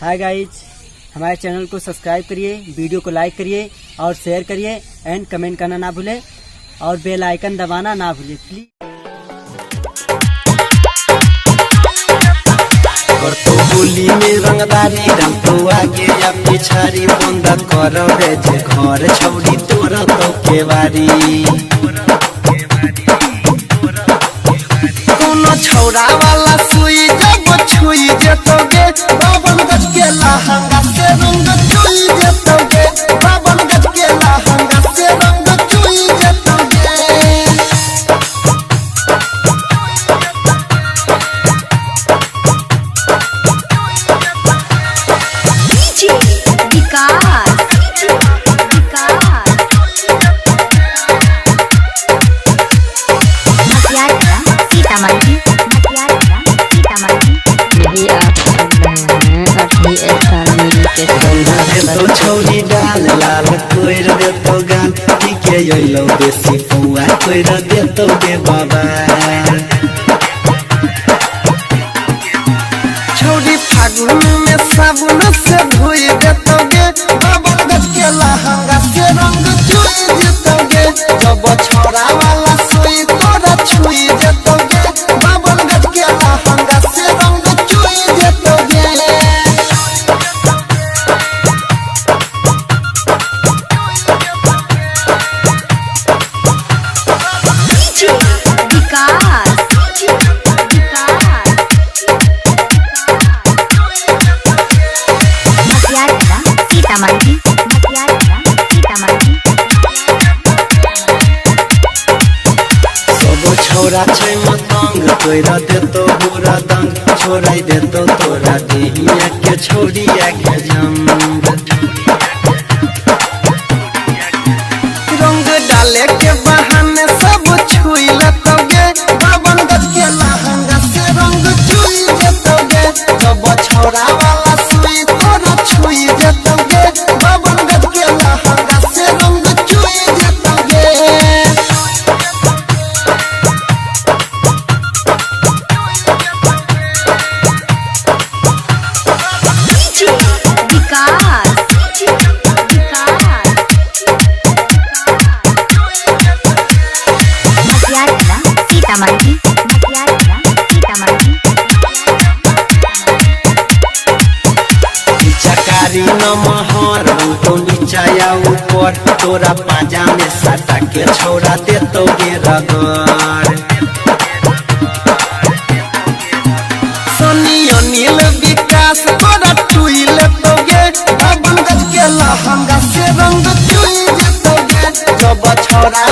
Hi guys, हमारे channel को subscribe करिए, वीडियो को लाइक करिए और शेयर करिए एंड कमेंट करना ना भूलें और बेल आइकन दबाना ना भूलें प्लीज। तो होली में रंगदारी रंग तो आगे या पिछाड़ी बंद कर जे घर छौड़ी तोर तो केवारी कोनो छौड़ा वाला सुई जब छुई जेतोगे बावन गज के लहंगा से रंग चुई जेतोगे बावन गज के लहंगा से रंग चुई जेतोगे। तो छौरी डाल लाल कोइर दे तो गाल ठीके यलो देसी पुआ कोइर दे तो दे बाबा छौरी फागुन में साबुन से धोई दे तो गे बाबा गज के लहंगा से रंग चुई जेतोगे जब छोरा वाला सोई तोरा छुई जेतोगे बाबा गज के लहंगा से रंग चुई जेतोगे। छोरा छै मतंग तोरा देतो बुरा दंग छोड़ाई देतो तोरा देहिया के छोड़िया के जंग रंग डाले के बहाने सब छुई लेतोगे बावन गज के लहंगा से रंग चुई जेतोगे जब छोरा वाला सुई तोरा छुई जेतोगे बावन गज के लहंगा से रंग चुई जेतोगे। चकारी नमहर तो नीचाया ऊपर तोरा पाजा में सटा के छोड़ा देतो गे रगड़ सोनी अनिल विकास तोरा छुई लेतोगे बावन गज के लहंगा से रंग चुई जेतोगे जब छोरा